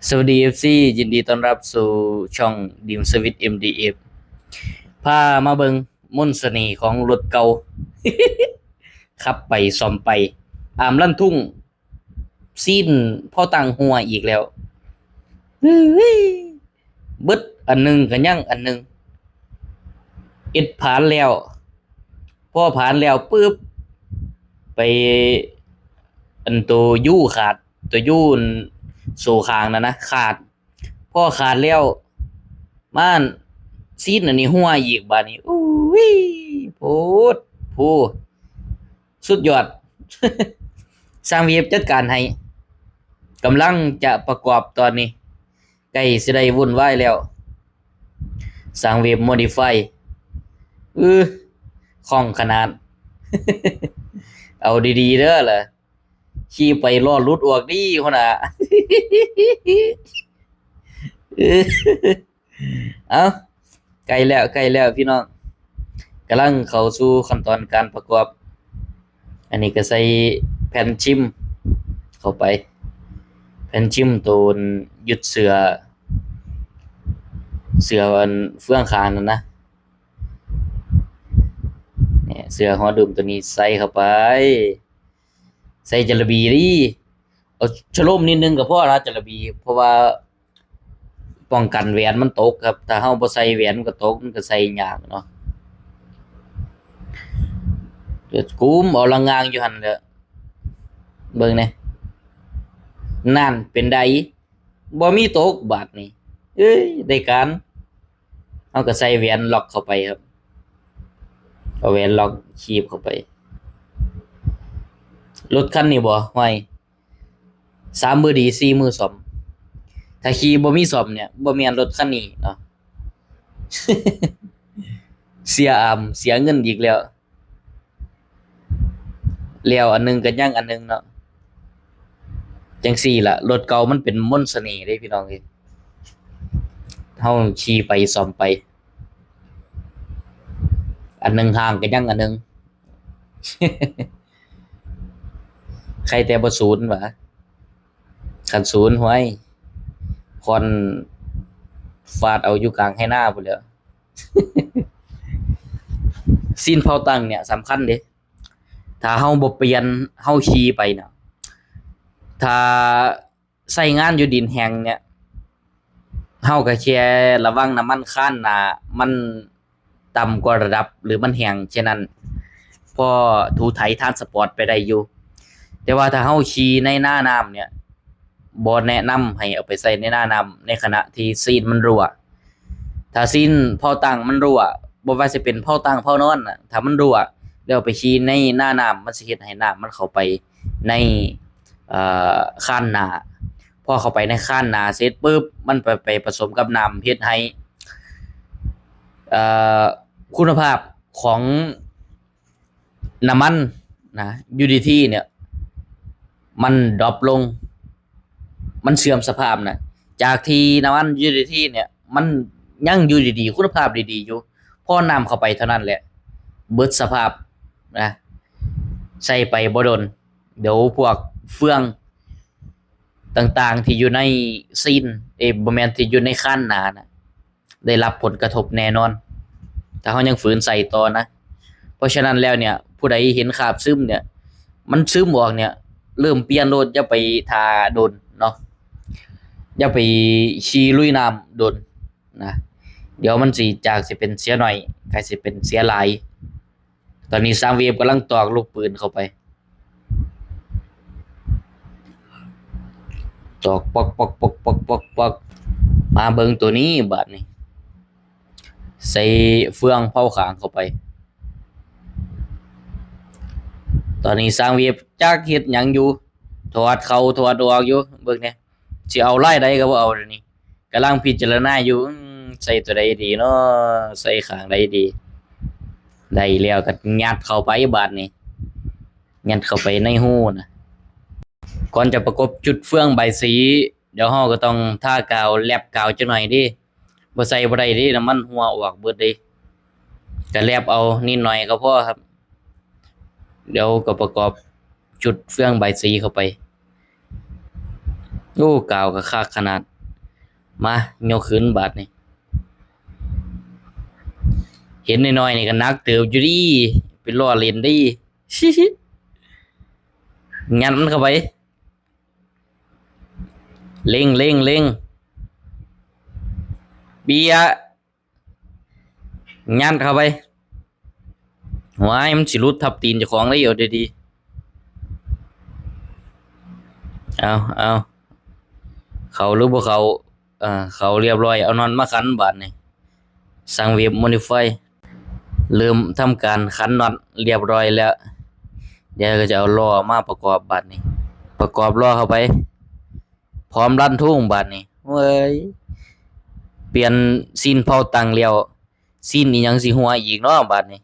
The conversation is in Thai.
สวัสดี FC ยินดีต้อนรับสู่ช่องดิมสวิต MDF พามาเบิงมนต์เสน่ห์ของรถเก่าขับไปซ่อมไปอามลั่นทุ่งซีนพ่อตังหัวอีกแล้วเบิดอันหนึงกันยังอันหนึงเอ็ดผานแล้วพอผานแล้วปึ๊บไปอันตัวยู่ขาดตัวยู่โซคางนะขาดพ่อขาดแล้วม่านซีนอันนี้หัวอีกบาดนี้อุ้ยโพดผู้สุดยอดสร้างเว็บจัดการให้กำลังจะประกอบตอนนี้ใกล้สิได้วุ่นวายแล้วสร้างเว็บโมดิฟายเออคล่องขนาดเอาดีๆเด้อล่ะขี่ไปล้อหลุดออกดีพุ่นน่ะเออเอาใกล้แล้วพี่น้องกำลังเข้าสู่ขั้นตอนการประกอบอันนี้ก็ใส่แผ่นชิมเข้าไปแผ่นชิมตัวยึดเสืออันเฟืองคางนั่นนะเนี่ยเสือหัวดุมตัวนี้ใส่เข้าไปใส่จระบีดิเอาชะโลมนิดนึงก็พอนะจระบีเพราะว่าป้องกันแหวนมันตกครับถ้าเฮาบ่ใส่แหวนมันก็ตกมันก็ใส่ยากเนาะเดี๋ยวกุมเอาละงางอยู่หั่นแหละเบิ่งแหน่นั่นเป็นไดบ่มีตกบาดนี้เอ้ยได้การเฮาก็ใส่แหวนล็อกเข้าไปครับเอาแหวนล็อกคีบเข้าไปรถคันนี้บ่ห้อย3มือดี4มือซ่อมถ้าขี่บ่มีซ่อมเนี่ยบ่แม่นรถคันนี้เนาะเสียอามเสียเงินอีกแล้วอันหนึงก็ยังอันหนึงเนาะจังซี่ล่ะรถเก่ามันเป็นมนต์เสน่ห์เด้พี่น้องเอ้ยเฮาขี่ไปซ่อมไปอันหนึงห่างก็ยังอันหนึงใครแต่บ่ศูนย์หวะคันศูนย์ห้วยคอนฟาดเอาอยู่กลางให้หน้าพุ่นแหล้วซีนเผาตั้งเนี่ยสำคัญเด้ถ้าเฮาบ่เปลี่ยนเฮาขี่ไปน่ะถ้าใช้งานอยู่ดินแห้งเนี่ยเฮาก็แค่ระวังน้ำมันคานหน้ามันต่ำกว่าระดับหรือมันแห้งฉะนั้นพอถูไถทรานสปอร์ตไปได้อยู่แต่ว่าถ้าเฮาขี่ในหน้าน้ำเนี่ยบ่แนะนำให้เอาไปใส่ในหน้าน้ำในขณะที่ซีนมันรั่วถ้าซีนเผาตั้งมันรั่วบ่ว่าสิเป็นเผาตั้งเผานอนน่ะถ้ามันรั่วแล้วเอาไปขี่ในหน้าน้ำมันสิเฮ็ดให้น้ำมันเข้าไปในเอ่คานหน้าพอเข้าไปในคานหน้าเสร็จปุ๊บมันไปผสมกับน้ำเฮ็ดให้เอ่อคุณภาพของน้ำมันนะยูทิลิตี้เนี่ยมันดรอปลงมันเสื่อมสภาพนะจากที่น้ำมันยูทิลิตี้เนี่ยมันยังอยู่ดีๆคุณภาพดีๆอยู่พอนำเข้าไปเท่านั้นแหละเบิดสภาพนะใส่ไปบ่โดนเดี๋ยวพวกเฟืองต่างๆที่อยู่ในซีนบ่แม่นที่อยู่ในคันหนานะได้รับผลกระทบแน่นอนถ้าเฮายังฝืนใส่ต่อนะเพราะฉะนั้นแล้วเนี่ยผู้ใดเห็นคราบซึมเนี่ยมันซึมออกเนี่ยเริ่มเปลี่ยนโลดอย่าไปทาโดนเนาะอย่าไปขี่ลุยน้ำโดนนะเดี๋ยวมันสิจากสิเป็นเสียหน่อยกลายสิเป็นเสียหลายตอนนี้สร้างเวฟกำลังตอกลูกปืนเข้าไปตอกปอกปอกปอกปอกปอกปอกมาเบิ่งตัวนี้บาดนี้ใส่เฟืองเผาขางเข้าไปตอนนี้สร้างเวฟจักเฮ็ดหยังอยู่ถอดเข้าถอดออกอยู่เบิ่งเนี่ยสิเอาลายใดก็บ่เอาเดี๋ยวนี้กำลังพิจารณาอยู่ใส่ตัวใดดีเนาะใส่ข้างใดดีได้แล้วก็ยัดเข้าไปบาดนี้ยัดเข้าไปในหูนะก่อนจะประกบจุดเฟืองใบสีเดี๋ยวเราก็ต้องทากาวแลบกาวจักหน่อยดิบ่ใส่บ่ได้ดิน้ำมันหัวออกเบิดเด้ก็แลบเอานิดหน่อยก็พอครับเดี๋ยวก็ประกอบจุดเฟืองใบสีเข้าไป โอ้กาวก็คักขนาดมายกขึ้นบาดนี่เห็นน้อยๆนี่ก็หนักเติบอยู่ดิเป็นล้อเล่นดิงัดมันเข้าไปเร่งเร่งเร่งเบียร์งัดเข้าไปว้ายมันสิหลุดทับตีนเจ้าของเลยเอาดีๆเอาเขาหรือบ่เขาเขาเรียบร้อยเอาน็อตมาขันบาดนี่สั่งเว็บ Modify เริ่มทำการขันน็อตเรียบร้อยแล้วเดี๋ยวก็จะเอาล้อมาประกอบบาดนี้ประกอบล้อเข้าไปพร้อมลั่นทุ่งบาดนี้เว้ยเปลี่ยนซีนเผาตังแล้วซีนอีหยังสิหัวอีกเนาะบาดนี้